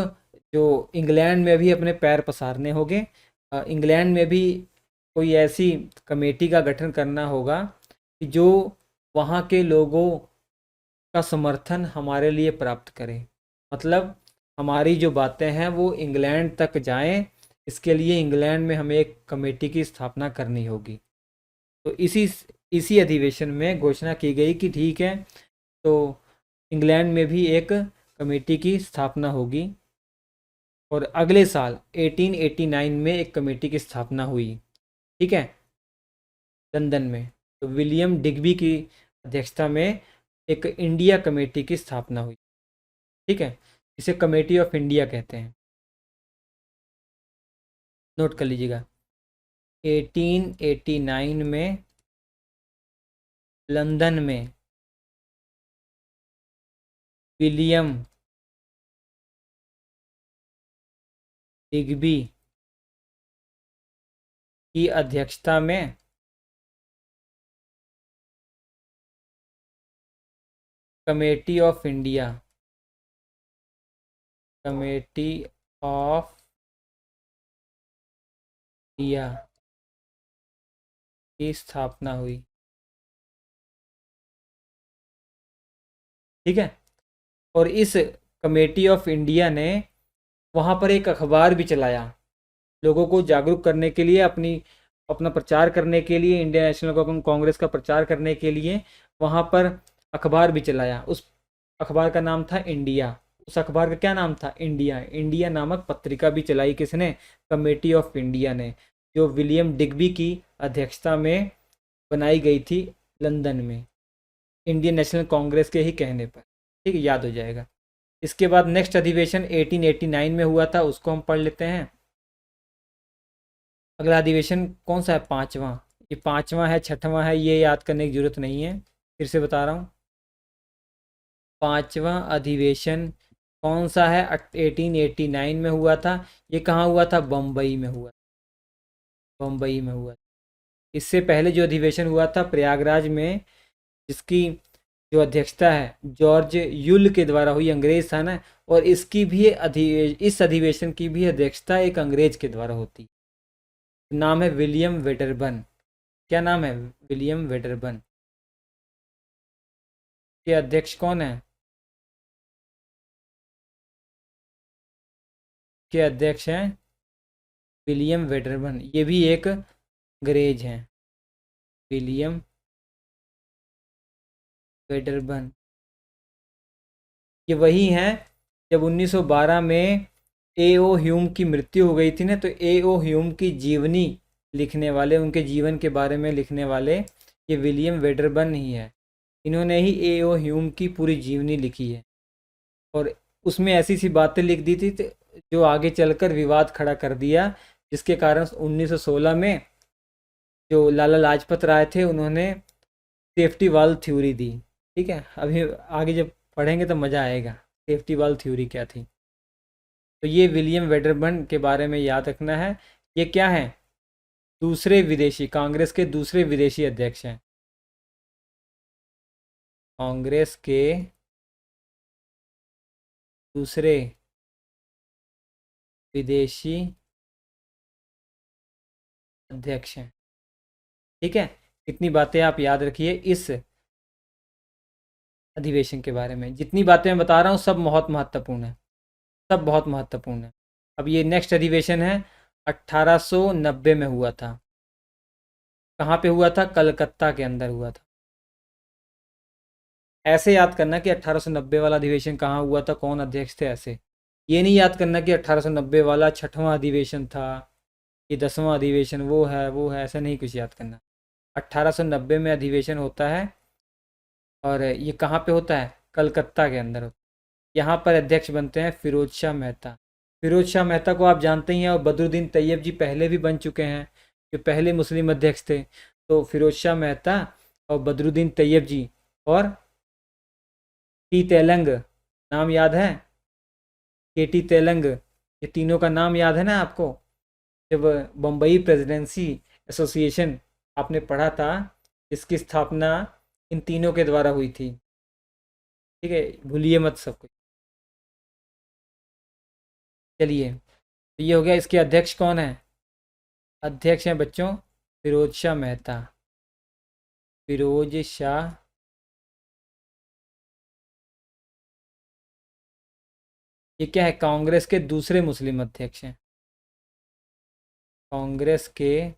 [SPEAKER 1] जो इंग्लैंड में भी अपने पैर पसारने होंगे, इंग्लैंड में भी कोई ऐसी कमेटी का गठन करना होगा कि जो वहाँ के लोगों का समर्थन हमारे लिए प्राप्त करे। मतलब हमारी जो बातें हैं वो इंग्लैंड तक जाएं, इसके लिए इंग्लैंड में हमें एक कमेटी की स्थापना करनी होगी। तो इसी इसी अधिवेशन में घोषणा की गई कि ठीक है, तो इंग्लैंड में भी एक कमेटी की स्थापना होगी। और अगले साल 1889 में एक कमेटी की स्थापना हुई। ठीक है, लंदन में। तो विलियम डिग्बी की अध्यक्षता में एक इंडिया कमेटी की स्थापना हुई। ठीक है, इसे कमेटी ऑफ इंडिया कहते हैं, नोट कर लीजिएगा। 1889 में लंदन में विलियम डिग्बी की अध्यक्षता में committee of India committee of India की स्थापना हुई। ठीक है। और इस कमेटी ऑफ इंडिया ने वहाँ पर एक अखबार भी चलाया, लोगों को जागरूक करने के लिए, अपना प्रचार करने के लिए, इंडियन नेशनल कांग्रेस का प्रचार करने के लिए वहाँ पर अखबार भी चलाया। उस अखबार का नाम था इंडिया। उस अखबार का क्या नाम था? इंडिया। इंडिया नामक पत्रिका भी चलाई किसने? कमेटी ऑफ इंडिया ने, जो विलियम डिग्बी की अध्यक्षता में बनाई गई थी लंदन में, इंडियन नेशनल कांग्रेस के ही कहने पर। ठीक है, याद हो जाएगा। इसके बाद नेक्स्ट अधिवेशन 1889 में हुआ था, उसको हम पढ़ लेते हैं। अगला अधिवेशन कौन सा है? पांचवा। ये पांचवा है, छठवां है, ये याद करने की जरूरत नहीं है, फिर से बता रहा हूँ। पांचवा अधिवेशन कौन सा है? 1889 में हुआ था। ये कहाँ हुआ था? बम्बई में हुआ। बम्बई में हुआ। इससे पहले जो अधिवेशन हुआ था प्रयागराज में, जिसकी जो अध्यक्षता है जॉर्ज युल के द्वारा हुई, अंग्रेज था ना, और इसकी भी इस अधिवेशन की भी अध्यक्षता एक अंग्रेज के द्वारा होती। नाम है विलियम वेडरबर्न। क्या नाम है? William Wedderburn. के अध्यक्ष कौन है? के अध्यक्ष हैं विलियम वेडरबर्न। ये भी एक अंग्रेज हैं, विलियम वेडरबर्न। ये वही हैं जब 1912 में ए.ओ. ह्यूम की मृत्यु हो गई थी ना, तो ए.ओ. ह्यूम की जीवनी लिखने वाले, उनके जीवन के बारे में लिखने वाले ये विलियम वेडरबर्न ही है। इन्होंने ही ए.ओ. ह्यूम की पूरी जीवनी लिखी है, और उसमें ऐसी सी बातें लिख दी थी जो आगे चलकर विवाद खड़ा कर दिया, जिसके कारण 1916 में जो लाला लाजपत राय थे, उन्होंने सेफ्टी वाल थ्योरी दी। ठीक है, अभी आगे जब पढ़ेंगे तो मज़ा आएगा सेफ्टी वाल थ्योरी क्या थी। तो ये विलियम वेडरबर्न के बारे में याद रखना है। ये क्या है? दूसरे विदेशी, कांग्रेस के दूसरे विदेशी अध्यक्ष हैं। कांग्रेस के दूसरे विदेशी अध्यक्ष हैं। ठीक है, इतनी बातें आप याद रखिए इस अधिवेशन के बारे में। जितनी बातें मैं बता रहा हूँ सब बहुत महत्वपूर्ण है, सब बहुत महत्वपूर्ण है। अब ये नेक्स्ट अधिवेशन है 1890 में हुआ था। कहाँ पे हुआ था? कलकत्ता के अंदर हुआ था। ऐसे याद करना कि 1890 वाला अधिवेशन कहाँ हुआ था, कौन अध्यक्ष थे, ऐसे। ये नहीं याद करना कि 1890 वाला छठवां अधिवेशन था, ये 10वां अधिवेशन वो है, ऐसा नहीं कुछ याद करना। 1890 में अधिवेशन होता है, और ये कहाँ पे होता है? कलकत्ता के अंदर होता है। यहाँ पर अध्यक्ष बनते हैं फिरोज शाह मेहता। फिरोज शाह मेहता को आप जानते ही हैं, और बदरुद्दीन तैयब जी पहले भी बन चुके हैं, जो पहले मुस्लिम अध्यक्ष थे। तो फिरोज शाह मेहता और बदरुद्दीन तैयब जी और टी तेलंग, नाम याद है? के टी तेलंग, ये तीनों का नाम याद है ना आपको? जब बम्बई प्रेसिडेंसी एसोसिएशन आपने पढ़ा था, इसकी स्थापना इन तीनों के द्वारा हुई थी। ठीक है, भूलिए मत सब कुछ। चलिए, तो ये हो गया। इसके अध्यक्ष कौन है? अध्यक्ष हैं बच्चों फिरोज शाह मेहता। फिरोज शाह ये क्या है? कांग्रेस के दूसरे मुस्लिम अध्यक्ष हैं। कांग्रेस के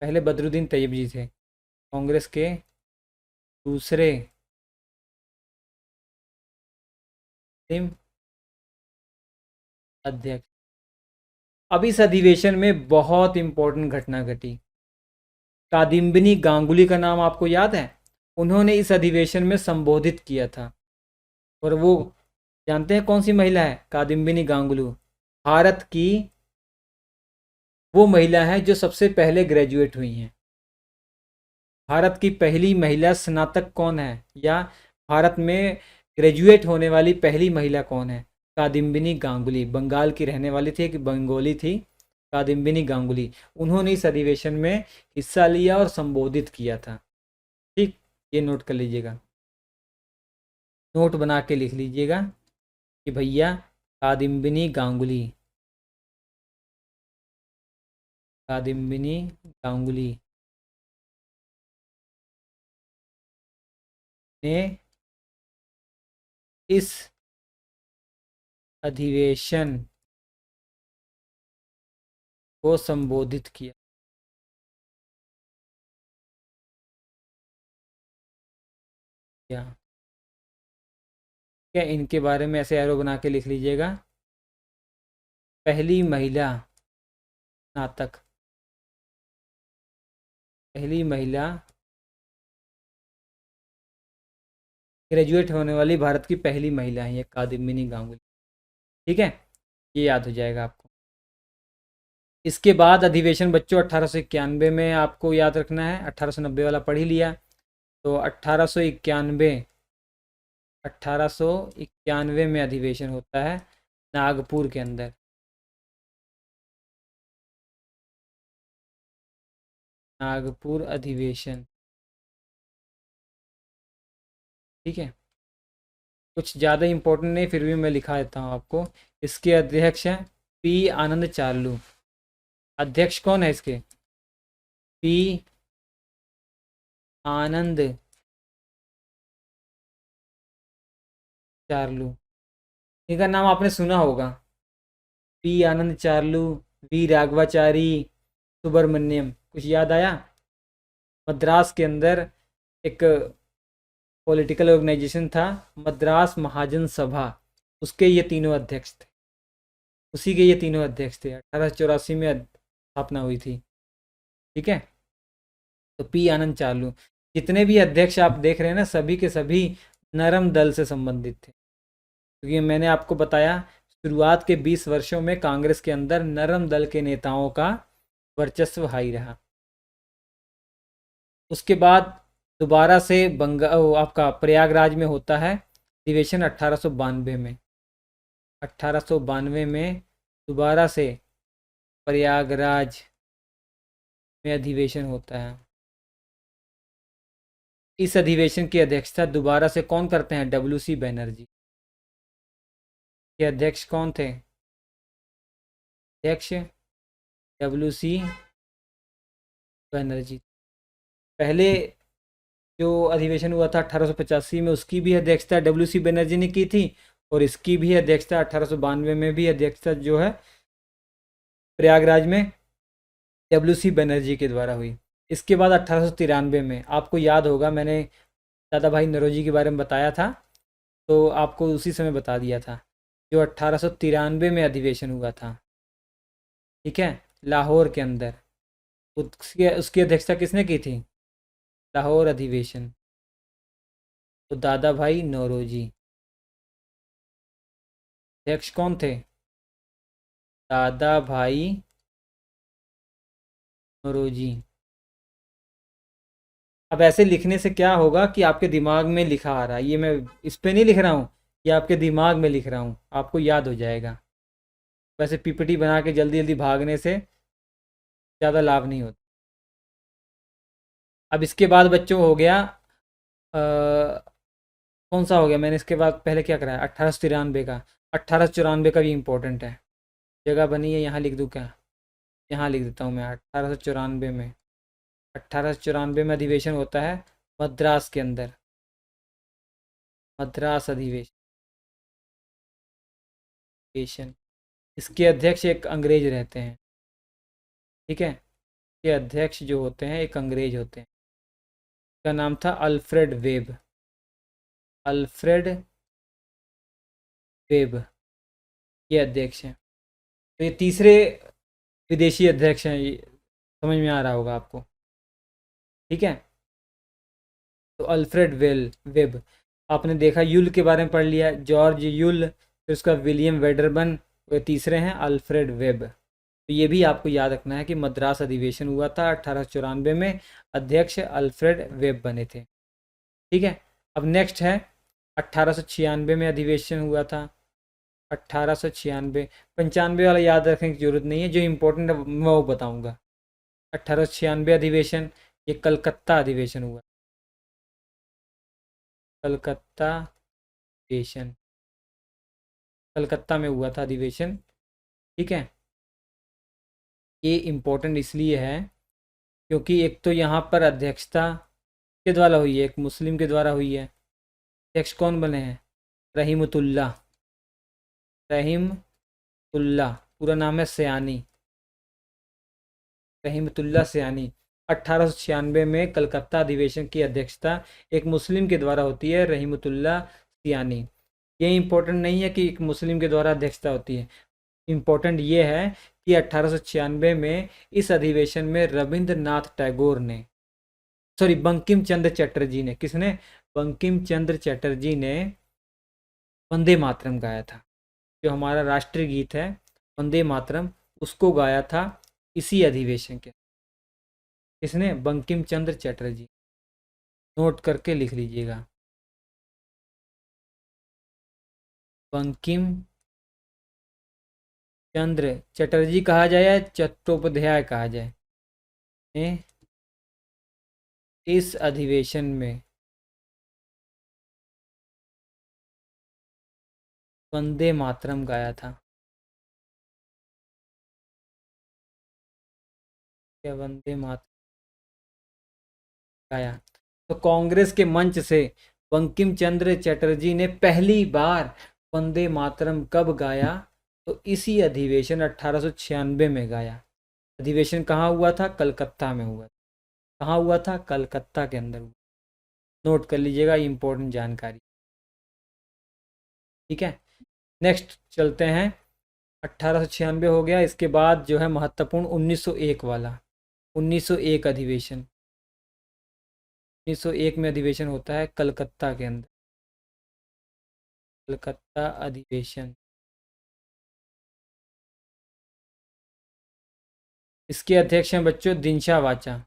[SPEAKER 1] पहले बदरुद्दीन तैयब जी थे, कांग्रेस के दूसरे मुस्लिम अध्यक्ष। अब इस अधिवेशन में बहुत इंपॉर्टेंट घटना घटी। कादिम्बिनी गांगुली का नाम आपको याद है? उन्होंने इस अधिवेशन में संबोधित किया था। और वो जानते हैं कौन सी महिला है? कादिम्बिनी गांगुली भारत की वो महिला है जो सबसे पहले ग्रेजुएट हुई हैं। भारत की पहली महिला स्नातक कौन है, या भारत में ग्रेजुएट होने वाली पहली महिला कौन है? कादिम्बिनी गांगुली। बंगाल की रहने वाली थी, एक बंगाली थी, कादिम्बिनी गांगुली। उन्होंने इस अधिवेशन में हिस्सा लिया और संबोधित किया था। ठीक, ये नोट कर लीजिएगा, नोट बना के लिख लीजिएगा कि भैया कादिम्बिनी गांगुली। कादिम्बिनी गांगुली ने इस अधिवेशन को संबोधित किया। क्या क्या इनके बारे में ऐसे एरो बना के लिख लीजिएगा। पहली महिला स्नातक, पहली महिला ग्रेजुएट होने वाली भारत की पहली महिला है ये कादिम्बिनी गांगुली। ठीक है, ये याद हो जाएगा आपको। इसके बाद अधिवेशन बच्चों 1891 में आपको याद रखना है, 1890 वाला पढ़ ही लिया। तो 1891 में अधिवेशन होता है नागपुर के अंदर। नागपुर अधिवेशन। ठीक है, कुछ ज़्यादा इम्पोर्टेंट नहीं, फिर भी मैं लिखा देता हूँ आपको। इसके अध्यक्ष हैं पी आनंद चार्लू। अध्यक्ष कौन है इसके? पी आनंद चार्लू। इनका नाम आपने सुना होगा, पी आनंद चार्लू, वी राघवाचारी, सुब्रमण्यम। कुछ याद आया? मद्रास के अंदर एक पॉलिटिकल ऑर्गेनाइजेशन था, मद्रास महाजन सभा, उसके ये तीनों अध्यक्ष थे। उसी के ये तीनों अध्यक्ष थे। 1884 में स्थापना हुई थी। ठीक है, तो पी आनंद चार्लू। जितने भी अध्यक्ष आप देख रहे हैं ना, सभी के सभी नरम दल से संबंधित थे, क्योंकि मैंने आपको बताया शुरुआत के 20 वर्षों में कांग्रेस के अंदर नरम दल के नेताओं का वर्चस्व हाई रहा। उसके बाद दोबारा से आपका प्रयागराज में होता है अधिवेशन 1892 में। 1892 में दोबारा से प्रयागराज में अधिवेशन होता है। इस अधिवेशन की अध्यक्षता दोबारा से कौन करते हैं? डब्ल्यू.सी. बनर्जी। के अध्यक्ष कौन थे? अध्यक्ष डब्ल्यू.सी. बनर्जी। पहले जो अधिवेशन हुआ था 1885 में, उसकी भी अध्यक्षता डब्ल्यू.सी. बनर्जी ने की थी, और इसकी भी अध्यक्षता 1892 में भी अध्यक्षता जो है प्रयागराज में डब्ल्यू.सी. बनर्जी के द्वारा हुई। इसके बाद 1893 में आपको याद होगा, मैंने दादा भाई नौरोजी के बारे में बताया था, तो आपको उसी समय बता दिया था, जो 1893 में अधिवेशन हुआ था। ठीक है, लाहौर के अंदर। उसकी उसकी अध्यक्षता किसने की थी? लाहौर अधिवेशन, तो दादा भाई नौरोजी। अध्यक्ष कौन थे? दादा भाई नौरोजी। अब ऐसे लिखने से क्या होगा कि आपके दिमाग में लिखा आ रहा है, ये मैं इस पे नहीं लिख रहा हूँ, ये आपके दिमाग में लिख रहा हूँ, आपको याद हो जाएगा। वैसे पीपीटी बना के जल्दी जल्दी भागने से ज़्यादा लाभ नहीं होता। अब इसके बाद बच्चों हो गया कौन सा हो गया, मैंने इसके बाद पहले क्या कराया? 1893 का। 1894 का भी इम्पोर्टेंट है, जगह बनी है, यहाँ लिख दूँ क्या? यहाँ लिख देता हूँ मैं। 1894 में, 1894 में अधिवेशन होता है मद्रास के अंदर, मद्रास अधिवेशन। इसके अध्यक्ष एक अंग्रेज रहते हैं। ठीक है, के अध्यक्ष जो होते हैं एक अंग्रेज होते हैं। का नाम था अल्फ्रेड वेब। अल्फ्रेड वेब ये अध्यक्ष हैं। तो ये तीसरे विदेशी अध्यक्ष हैं, ये समझ में आ रहा होगा आपको। ठीक है, तो अल्फ्रेड वेब। आपने देखा, यूल के बारे में पढ़ लिया, जॉर्ज यूल, फिर उसका विलियम वेडरबन, वे तीसरे हैं अल्फ्रेड वेब। तो ये भी आपको याद रखना है कि मद्रास अधिवेशन हुआ था 1894 में, अध्यक्ष अल्फ्रेड वेब बने थे। ठीक है, अब नेक्स्ट है 1896 में अधिवेशन हुआ था। 1896, 95 वाला याद रखने की जरूरत नहीं है, जो इम्पोर्टेंट है मैं वो बताऊंगा। 1896 अधिवेशन, ये कलकत्ता अधिवेशन हुआ। कलकत्ता अधिवेशन। कलकत्ता में हुआ था अधिवेशन। ठीक है, ये इम्पोर्टेंट इसलिए है क्योंकि एक तो यहाँ पर अध्यक्षता के द्वारा हुई है, एक मुस्लिम के द्वारा हुई है। अध्यक्ष कौन बने हैं? रहीमतुल्ला। रहीमतुल्ला पूरा नाम है सयानी, रहीमतुल्ला सयानी। 1896 में कलकत्ता अधिवेशन की अध्यक्षता एक मुस्लिम के द्वारा होती है, रहीमतुल्ला सयानी। ये इम्पोर्टेंट नहीं है कि एक मुस्लिम के द्वारा अध्यक्षता होती है, इम्पोर्टेंट ये है कि 1896 में इस अधिवेशन में रविंद्रनाथ टैगोर ने, सॉरी बंकिम चंद्र चटर्जी ने, किसने? बंकिम चंद्र चटर्जी ने वंदे मातरम गाया था। जो हमारा राष्ट्रीय गीत है वंदे मातरम, उसको गाया था इसी अधिवेशन के। किसने? बंकिम चंद्र चटर्जी। नोट करके लिख लीजिएगा, बंकिम चंद्र चटर्जी कहा जाए या चट्टोपाध्याय कहा जाए, ने इस अधिवेशन में वंदे मातरम गाया था। क्या वंदे मातरम गाया? तो कांग्रेस के मंच से बंकिम चंद्र चटर्जी ने पहली बार वंदे मातरम कब गाया? तो इसी अधिवेशन 1896 में गाया। अधिवेशन कहाँ हुआ था? कलकत्ता में हुआ। कहाँ हुआ था? कलकत्ता के अंदर हुआ। नोट कर लीजिएगा, इंपॉर्टेंट जानकारी। ठीक है, नेक्स्ट चलते हैं। 1896 हो गया, इसके बाद जो है महत्वपूर्ण 1901 वाला, 1901 अधिवेशन। 1901 में अधिवेशन होता है कलकत्ता के अंदर, कलकत्ता अधिवेशन। इसके अध्यक्ष हैं बच्चों दिनशा वाचा।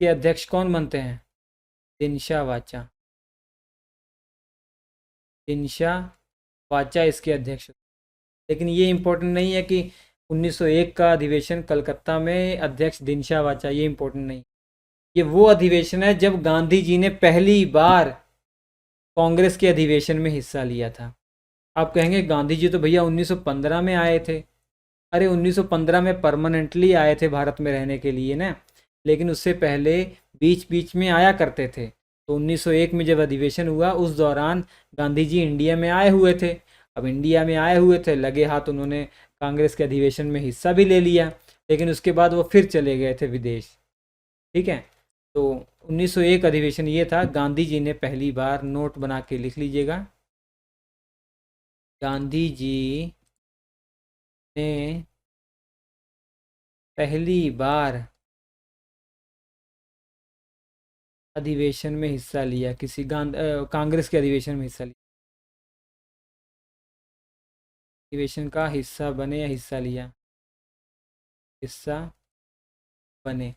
[SPEAKER 1] के अध्यक्ष कौन बनते हैं? दिनशा वाचा। दिनशा वाचा इसके अध्यक्ष। लेकिन ये इम्पोर्टेंट नहीं है कि 1901 का अधिवेशन कलकत्ता में अध्यक्ष दिनशा वाचा, ये इम्पोर्टेंट नहीं। ये वो अधिवेशन है जब गांधी जी ने पहली बार कांग्रेस के अधिवेशन में हिस्सा लिया था। आप कहेंगे गांधी जी तो भैया 1915 में आए थे। अरे 1915 में परमानेंटली आए थे भारत में रहने के लिए ना, लेकिन उससे पहले बीच बीच में आया करते थे। तो 1901 में जब अधिवेशन हुआ उस दौरान गांधी जी इंडिया में आए हुए थे। अब इंडिया में आए हुए थे, लगे हाथ उन्होंने कांग्रेस के अधिवेशन में हिस्सा भी ले लिया, लेकिन उसके बाद वो फिर चले गए थे विदेश। ठीक है, तो 1901 अधिवेशन ये था, गांधी जी ने पहली बार, नोट बना के लिख लीजिएगा, गांधी जी ने पहली बार अधिवेशन में हिस्सा लिया, किसी कांग्रेस के अधिवेशन में हिस्सा लिया। अधिवेशन का हिस्सा बने या हिस्सा लिया? हिस्सा बने।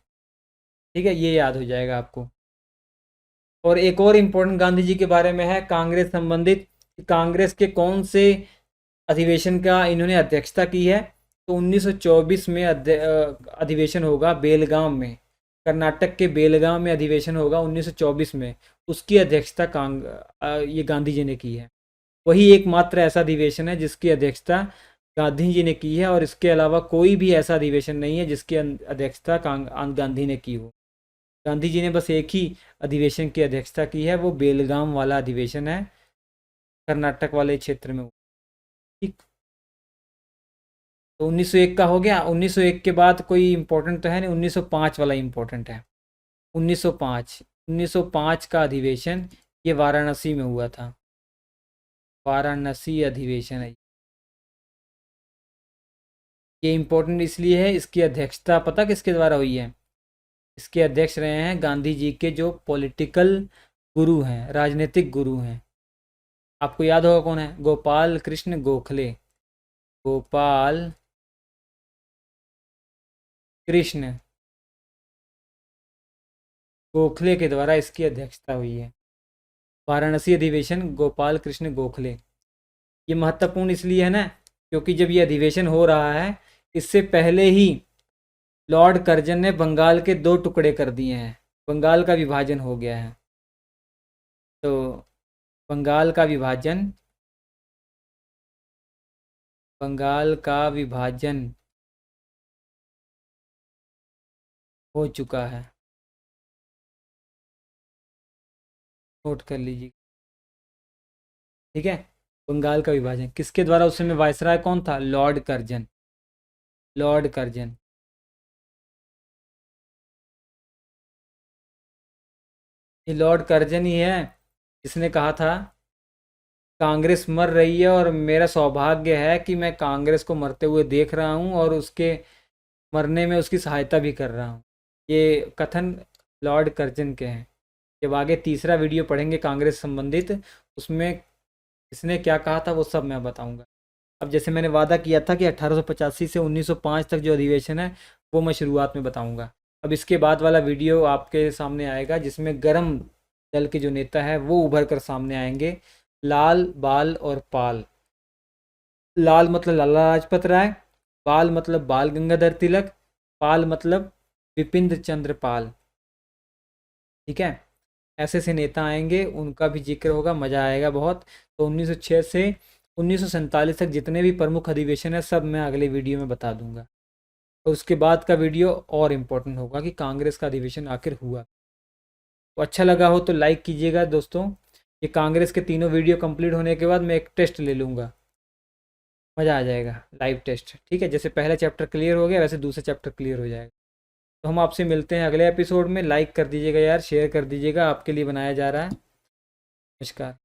[SPEAKER 1] ठीक है, ये याद हो जाएगा आपको। और एक और इम्पोर्टेंट गांधी जी के बारे में है कांग्रेस संबंधित, कांग्रेस के कौन से अधिवेशन का इन्होंने अध्यक्षता की है? तो 1924 में अधिवेशन होगा बेलगाम में, कर्नाटक के बेलगाम में अधिवेशन होगा 1924 में। उसकी अध्यक्षता ये गांधी जी ने की है। वही एकमात्र ऐसा अधिवेशन है जिसकी अध्यक्षता गांधी जी ने की है, और इसके अलावा कोई भी ऐसा अधिवेशन नहीं है जिसकी अध्यक्षता गांधी ने की हो। गांधी जी ने बस एक ही अधिवेशन की अध्यक्षता की है, वो बेलगाम वाला अधिवेशन है, कर्नाटक वाले क्षेत्र में। ठीक, तो 1901 का हो गया। 1901 के बाद कोई इंपॉर्टेंट तो है नहीं, 1905 वाला इंपॉर्टेंट है। 1905, 1905 का अधिवेशन ये वाराणसी में हुआ था, वाराणसी अधिवेशन है। ये इम्पोर्टेंट इसलिए है, इसकी अध्यक्षता पता किसके द्वारा हुई है? इसके अध्यक्ष रहे हैं गांधी जी के जो पॉलिटिकल गुरु हैं, राजनीतिक गुरु हैं। आपको याद होगा कौन है? गोपाल कृष्ण गोखले। गोपाल कृष्ण गोखले के द्वारा इसकी अध्यक्षता हुई है, वाराणसी अधिवेशन, गोपाल कृष्ण गोखले। ये महत्वपूर्ण इसलिए है ना क्योंकि जब ये अधिवेशन हो रहा है, इससे पहले ही लॉर्ड कर्जन ने बंगाल के 2 टुकड़े कर दिए हैं, बंगाल का विभाजन हो गया है। तो बंगाल का विभाजन बंगाल का विभाजन हो चुका है। नोट कर लीजिए। ठीक है। बंगाल का विभाजन किसके द्वारा, उस समय वायसराय कौन था? Lord Curzon. Lord Curzon. ये लॉर्ड कर्जन ही है जिसने कहा था कांग्रेस मर रही है और मेरा सौभाग्य है कि मैं कांग्रेस को मरते हुए देख रहा हूँ और उसके मरने में उसकी सहायता भी कर रहा हूँ। ये कथन लॉर्ड कर्जन के हैं। जब आगे तीसरा वीडियो पढ़ेंगे कांग्रेस संबंधित, उसमें किसने क्या कहा था वो सब मैं बताऊंगा। अब जैसे मैंने वादा किया था कि 1885 से 1905 तक जो अधिवेशन है वो मैं शुरुआत में बताऊंगा। अब इसके बाद वाला वीडियो आपके सामने आएगा जिसमें गर्म दल के जो नेता है वो उभर कर सामने आएंगे। लाल, बाल और पाल। लाल मतलब लाला लाजपत राय, बाल मतलब बाल गंगाधर तिलक, पाल मतलब विपिन चंद्र पाल। ठीक है। ऐसे ऐसे नेता आएंगे, उनका भी जिक्र होगा, मज़ा आएगा बहुत। तो 1906 से 1947 तक जितने भी प्रमुख अधिवेशन है सब मैं अगले वीडियो में बता दूंगा। और उसके बाद का वीडियो और इम्पोर्टेंट होगा कि कांग्रेस का अधिवेशन आखिर हुआ। तो अच्छा लगा हो तो लाइक कीजिएगा दोस्तों। ये कांग्रेस के तीनों वीडियो कंप्लीट होने के बाद मैं एक टेस्ट ले लूँगा, मज़ा आ जाएगा। लाइव टेस्ट, ठीक है। जैसे पहला चैप्टर क्लियर हो गया वैसे दूसरा चैप्टर क्लियर हो जाएगा। तो हम आपसे मिलते हैं अगले एपिसोड में। लाइक कर दीजिएगा यार, शेयर कर दीजिएगा, आपके लिए बनाया जा रहा है। नमस्कार।